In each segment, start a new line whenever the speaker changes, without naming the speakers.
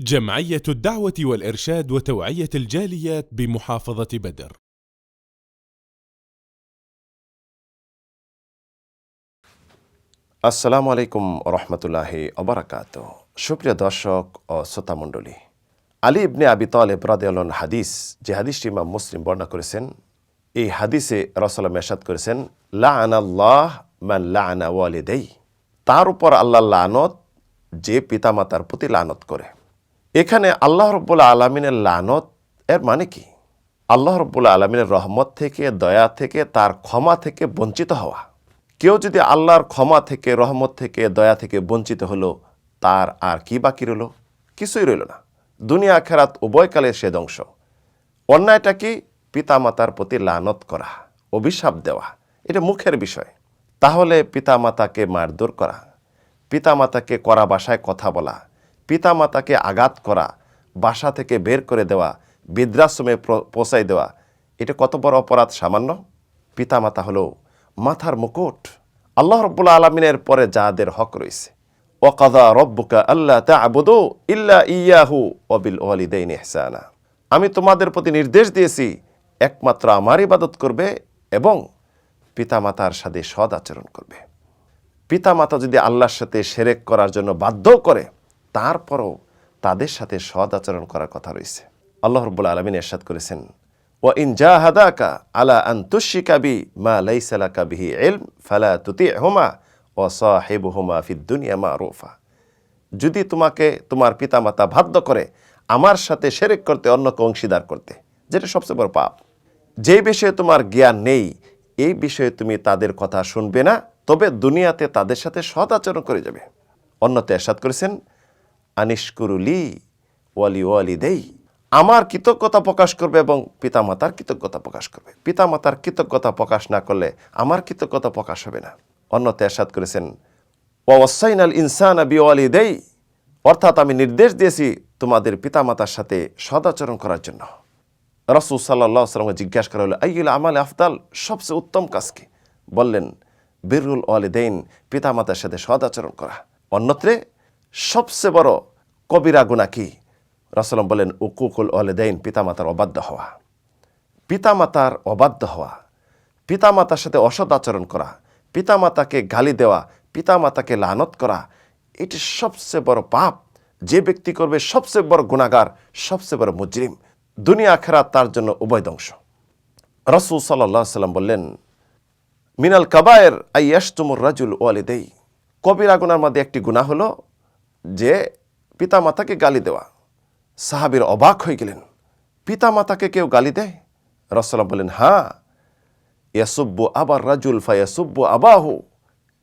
جمعية الدعوة والإرشاد وتوعية الجاليات بمحافظة بدر.
আসসালামু আলাইকুম রহমতুল্লাহি ওবারাকাত। সুপ্রিয় দর্শক ও শ্রোতা মণ্ডলী, আলী ইবনে আবি তালেব রাদিয়াল্লাহু আনহু হাদিস, যে হাদিসটি ইমাম মুসলিম বর্ণনা করেছেন, এই হাদিসে রাসূলুল্লাহ ইরশাদ করেছেন, লাআনাল্লাহ মান লাআনা ওয়ালিদাই, তার উপর আল্লাহর লানত যে পিতামাতার প্রতি লানত করে। এখানে আল্লাহ রাব্বুল আলামিনের লানত এর মানে কি? আল্লাহ রাব্বুল আলামিনের রহমত থেকে, দয়া থেকে, তার ক্ষমা থেকে বঞ্চিত হওয়া। কেউ যদি আল্লাহর ক্ষমা থেকে, রহমত থেকে, দয়া থেকে বঞ্চিত হলো, তার আর কি বাকি রইল? কিছুই রইল না। দুনিয়া আখিরাত উভয়কালে সে ধ্বংস। অন্যায়টা কি? পিতামাতার প্রতি লানত করা, অভিশাপ দেওয়া, এটা মুখের বিষয়। তাহলে পিতামাতাকে মারধর করা, পিতামাতাকে কড়া ভাষায় কথা বলা, পিতামাতাকে আঘাত করা, বাসা থেকে বের করে দেওয়া, বৃদ্ধাশ্রমে পৌঁছাই দেওয়া, এটা কত বড় অপরাধ? সামান্য? পিতামাতা হলো মাথার মুকুট। আল্লাহ রাব্বুল আলামিনের পরে যাদের হক রয়েছে, ওয়াকাযা রাব্বুকা আল্লা তা'বুদু ইল্লা ইয়াহু ওয়া বিল ওয়ালিদাইনি ইহসানা, আমি তোমাদের প্রতি নির্দেশ দিয়েছি একমাত্র আমার ইবাদত করবে এবং পিতামাতার সাথে সৎ আচরণ করবে। পিতামাতা যদি আল্লাহর সাথে শিরক করার জন্য বাধ্য করে, তারপরও তাদের সাথে সৎ আচরণ করার কথা রয়েছে। আল্লাহ রাব্বুল আলামিন ইরশাদ করেছেন, ওয়া ইন জাহাদাকা আলা আন তুশরিকা বি মা লাইসা লাকা বিহি ইলম ফালা তুতি'হুমা ওয়া সাহিবহুমা ফিদ দুনিয়া মারুফা, যদি তোমাকে তোমার পিতামাতা বাধ্য করে আমার সাথে শিরক করতে, অন্যকে অংশীদার করতে, যেটা সবচেয়ে বড় পাপ, যে বিষয়ে তোমার জ্ঞান নেই, এই বিষয়ে তুমি তাদের কথা শুনবে না, তবে দুনিয়াতে তাদের সাথে সৎ আচরণ করে যাবে। অন্যতে ইরশাদ করেছেন, আনিশকুরুলি ওয়ালি ওয়ালিদাই, আমার কৃতজ্ঞতা প্রকাশ করবে এবং পিতামাতার কৃতজ্ঞতা প্রকাশ করবে। পিতামাতার কৃতজ্ঞতা প্রকাশ না করলে আমার কৃতজ্ঞতা প্রকাশ হবে না। অন্যতে ইরশাদ করেছেন, ওয়া ওয়াসাইনাল ইনসানা বিওয়ালিদাই, অর্থাৎ আমি নির্দেশ দিয়েছি তোমাদের পিতামাতার সাথে সদাচরণ করার জন্য। রাসূল সাল্লাল্লাহু আলাইহি ওয়াসাল্লামকে জিজ্ঞাসা করা হলো, আইয়ুল আমাল আফদাল, সবচেয়ে উত্তম কাজ কি? বললেন, বিররুল ওয়ালিদাইন, পিতামাতার সাথে সদাচরণ করা। অন্যত্রে সবচেয়ে বড় কবিরা গুনাহ কি? রাসূলুল্লাহ বলেন, উকুকুল ওয়ালিদাইন, পিতামাতার অবাধ্য হওয়া। পিতামাতার অবাধ্য হওয়া, পিতামাতার সাথে অসৎ আচরণ করা, পিতামাতাকে গালি দেওয়া, পিতামাতাকে লানত করা, এটি সবচেয়ে বড় পাপ। যে ব্যক্তি করবে সবচেয়ে বড় গুনাহগার, সবচেয়ে বড় মুজরিম। দুনিয়া আখিরাত তার জন্য উভয় ধ্বংস। রাসূল সাল্লাল্লাহু আলাইহি ওয়াসাল্লাম বললেন, মিনাল কাবায়ের আইয়াশতুমুর রাজুল ওয়ালিদাই, কবিরা গুনার মধ্যে একটি গুনাহ হলো যে পিতামাতাকে গালি দেওয়া। সাহাবীরা অবাক হয়ে গেলেন, পিতামাতাকে কেউ গালি দেয়? রাসূলুল্লাহ বলেন, হ্যাঁ, ইয়াসুব্বু আবার রাজুল ফায়াসুব্বু আবাহু,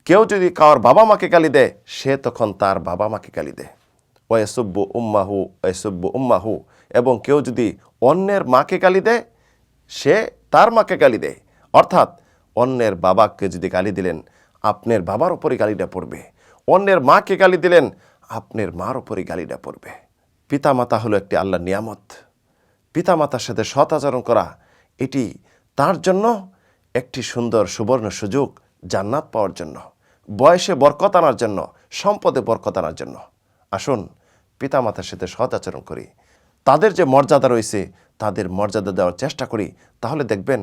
কেউ যদি কার বাবা মাকে গালি দেয়, সে তখন তার বাবা মাকে গালি দেয়। ওয়াসুব্বু উম্মাহু ওয়াসুব্বু উম্মাহু, এবং কেউ যদি অন্যের মাকে গালি দেয়, সে তার মাকে গালি দেয়। অর্থাৎ অন্যের বাবাকে যদি গালি দিলেন, আপনার বাবার উপরই গালিটা পড়বে। অন্যের মাকে গালি দিলেন, আপনার মার উপরই গালিটা পড়বে। পিতামাতা হলো একটি আল্লাহর নিয়ামত। পিতামাতার সাথে সৎ আচরণ করা, এটি তার জন্য একটি সুন্দর সুবর্ণ সুযোগ জান্নাত পাওয়ার জন্য, বয়সে বরকত আনার জন্য, সম্পদে বরকত আনার জন্য। আসুন পিতামাতার সাথে সৎ আচরণ করি, তাদের যে মর্যাদা রয়েছে তাদের মর্যাদা দেওয়ার চেষ্টা করি। তাহলে দেখবেন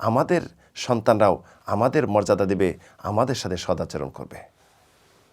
আমাদের সন্তানরাও আমাদের মর্যাদা দেবে, আমাদের সাথে সদাচরণ করবে।